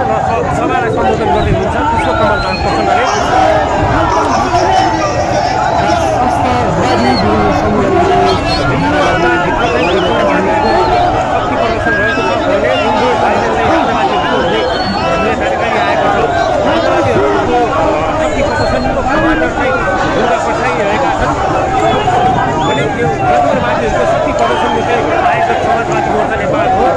र सभालाई सम्बोधन गर्दै हुनुहुन्छ पुष्प कमल दाहाल प्रचण्डले। शक्ति प्रदर्शन रहेको छ भने रिङ रोड बाहिर चाहिँ राजावादीहरूको हुने भन्ने जानकारी आएको छ। राजावादीहरूको शक्ति प्रदर्शनको कमान्डर चाहिँ दुर्गा प्रसाई रहेका छन् भने यो गणतन्त्रवादीहरूको शक्ति प्रदर्शनमा चाहिँ आयोजक समाजवादी मोर्चा नेपाल हो।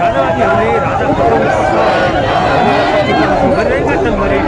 राजावादीहरूले राजा पठाउनुपर्छ भनेर शक्ति प्रदर्शन गरिरहेका छन् भने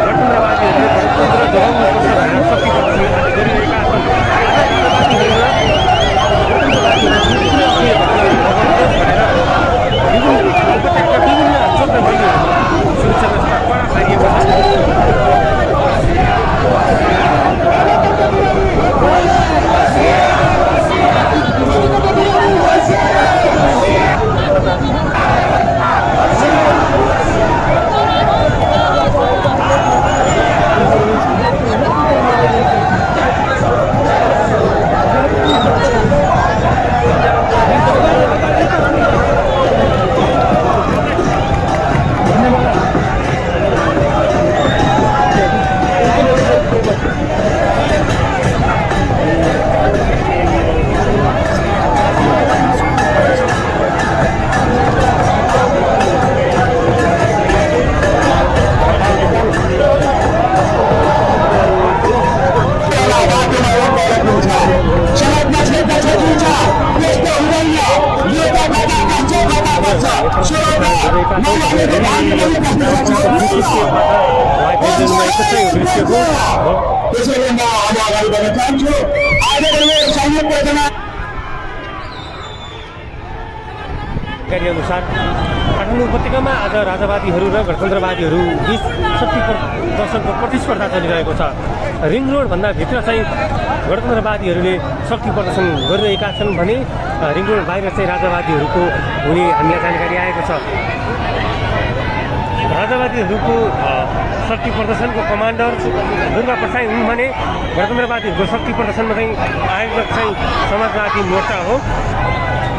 गणतन्त्रवादीहरूले गणतन्त्र जोगाउनुपर्छ भनेर शक्ति प्रदर्शन गरिरहेका छन्। विभिन्न चक्रबन्दीहरूमा सुरक्षा व्यवस्था कडा पारिएको छ। जानकारी अनुसार काठमाडौँ उपत्यकामा आज राजावादीहरू र गणतन्त्रवादीहरू बीच शक्ति प्रदर्शनको प्रतिस्पर्धा चलिरहेको छ। रिङ रोडभन्दा भित्र चाहिँ गणतन्त्रवादीहरूले शक्ति प्रदर्शन गरिरहेका छन् भने रिङ रोड बाहिर चाहिँ राजावादीहरूको हुने हामीलाई जानकारी आएको छ। राजावादीहरूको शक्ति प्रदर्शनको कमान्डर दुर्गा प्रसाई हुन् भने गणतन्त्रवादीहरूको शक्ति प्रदर्शनमा चाहिँ आयोजक चाहिँ समाजवादी मोर्चा हो।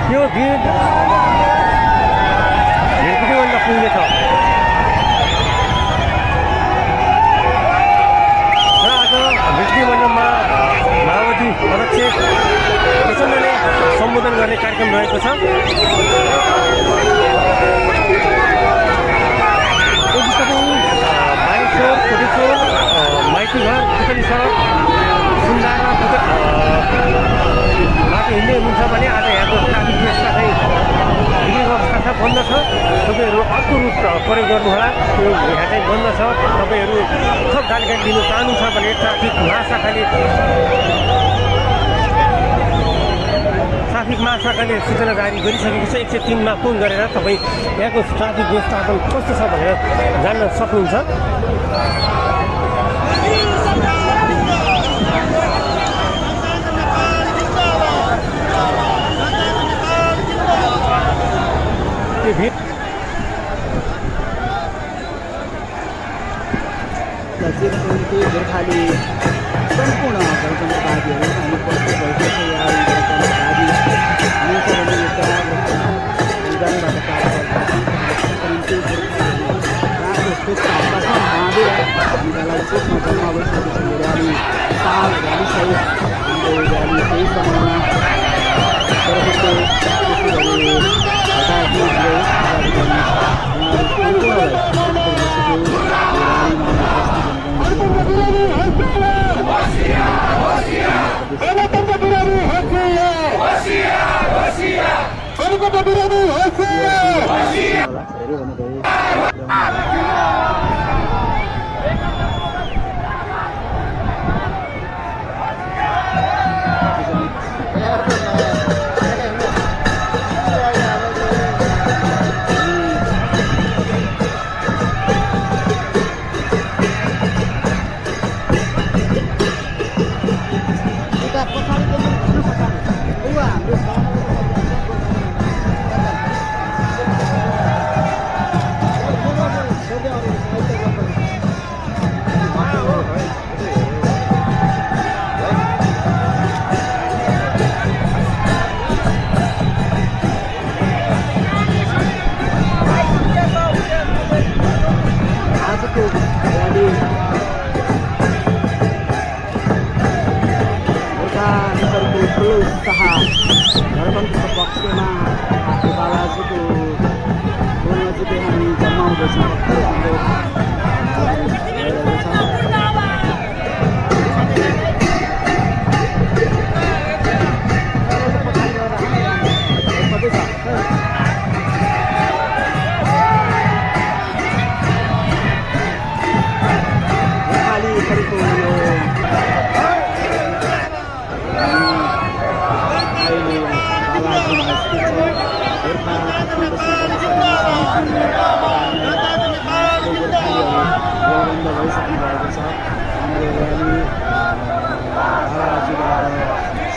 यो भिडकुटीबन्द पुग्नेछ र आज भिडकुटीबन्दमा माओवादी अध्यक्ष प्रचण्डले सम्बोधन गर्ने कार्यक्रम रहेको छ। मानिकचौर, कोटेश्वर, माइतीघर, पुतली सडक, सुन्दारा बाटो हिँड्दै हुनुहुन्छ भने आज यहाँको ट्राफिक व्यवस्था चाहिँ अवस्था बन्द छ। तपाईँहरू अर्को रुट प्रयोग गर्नुहोला, यो यहाँ चाहिँ बन्द छ। तपाईँहरू थप जानकारी दिनु चाहनुहुन्छ भने ट्राफिक महाशाखाले सूचना जारी गरिसकेको छ। 103मा फोन गरेर तपाईँ यहाँको ट्राफिक व्यवस्थापन कस्तो छ भनेर जान्न सक्नुहुन्छ। गोर्खाली सम्पूर्ण गणतन्त्रवादीहरू हामी पक्ष भएको छ। गणतन्त्रको पक्षमा आफू बालाजीको बोल्न चाहिँ हामी जन्माउँदैछौँ हाम्रो भइरहेको छ।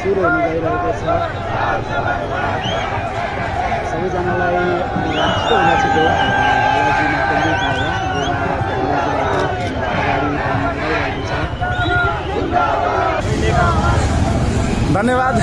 सुरु हुन गइरहेको छ। सबैजनालाई छिटो हुन छिटो बालाजीमा केन्द्रित भएर धन्यवाद।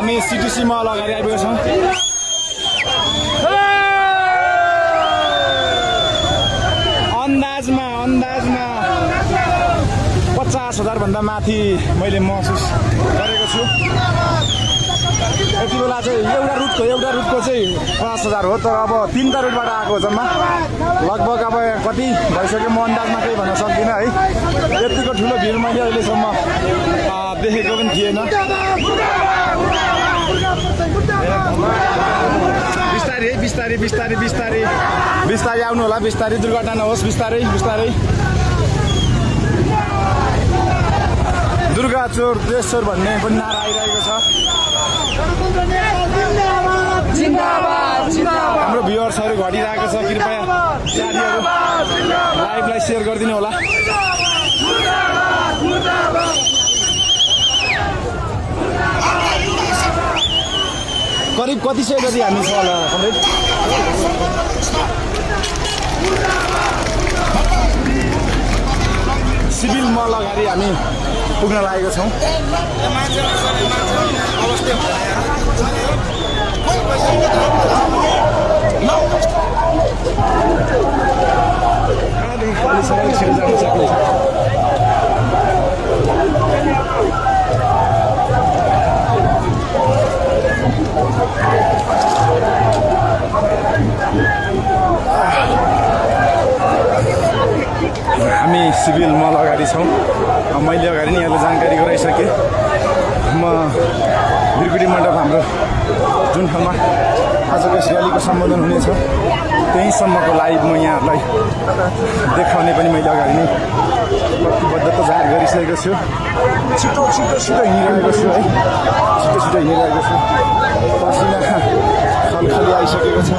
हामी सिटिसी मल अगाडि आइपुगेको छौँ। अन्दाजमा 50,000 भन्दा माथि मैले महसुस गरेको छु। यति बेला चाहिँ एउटा रुटको चाहिँ 50,000 हो, तर अब 3टा रुटबाट आएको जम्मा लगभग अब कति भइसक्यो म अन्दाजमा केही भन्न सक्दिनँ है। यतिको ठुलो भिड मैले अहिलेसम्म देखेको पनि थिएन। बिस्तारै आउनु होला, बिस्तारै दुर्घटना नहोस्, बिस्तारै। दुर्गा चोर देश चोर भन्ने पनि नारा आइरहेको छ। हाम्रो भ्युअर्सहरू घटिरहेको छ, कृपया साथीहरू लाइभलाई सेयर गरिदिनु होला। करिब कति सय जति हामी छ होला कमरेड। सिभिल मल अगाडि हामी पुग्न लागेको छौँ। कहाँदेखि छिटो जान सकिन्छ। हामी सिभिल मल अगाडि छौँ। मैले अगाडि नै यहाँलाई जानकारी गराइसकेँ। म बिरगुडी मण्डप हाम्रो जुन ठाउँमा आजको यस र्यालीको सम्बोधन हुनेछ त्यहीँसम्मको लाइभ म यहाँहरूलाई देखाउने पनि मैले अगाडि नै प्रतिबद्धता जाहेर गरिसकेको छु। छिटो हिँडिरहेको छु है, छिटो हिँडिरहेको छु। पसिना खलखली आइसकेको छ।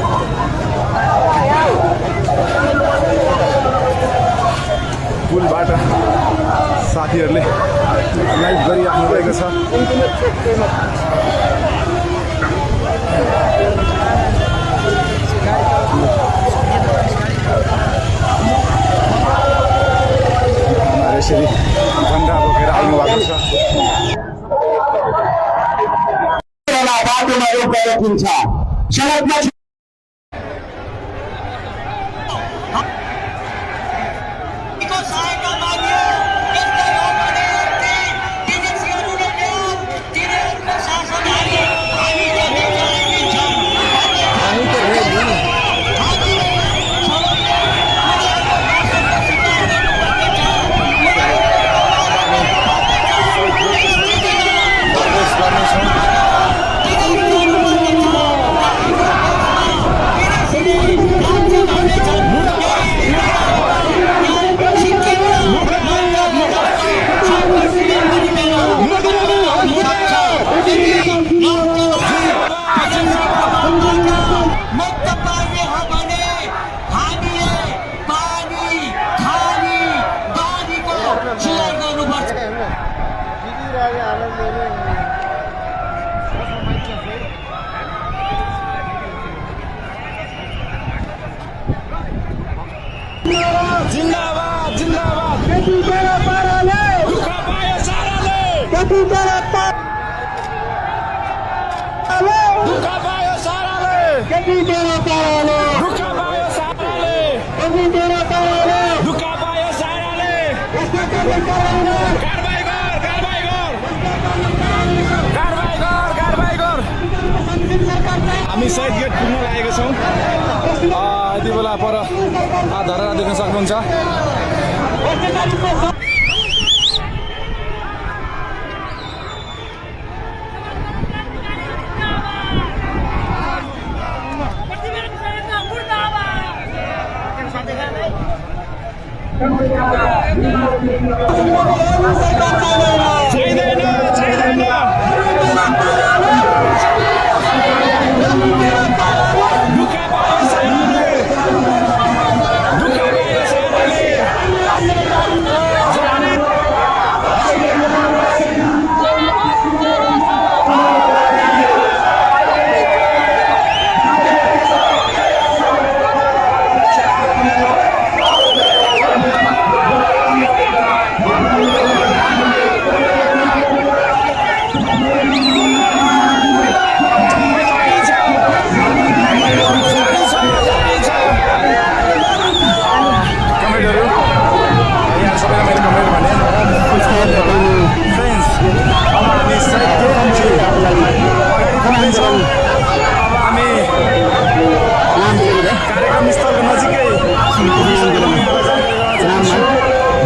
पुलबाट साथीहरूले लाइभ गरिराख्नु भएको छ। यसरी झन्डा बोकेर आउनु भएको छ। बाटोमा रोकेर हुन्छ सडकमा जिन्दाबाद जिन्दाबाद दुःख पायो साराले दुःख पायो साराले दुःख पायो साराले दुःख पायो साराले कारबाही गर कारबाही गर कारबाही गर कारबाही गर हामी साइड गेट पुग्न लागेका छौँ यति बेला पर धरहरा देख्न सक्नुहुन्छ मुर्दाबाद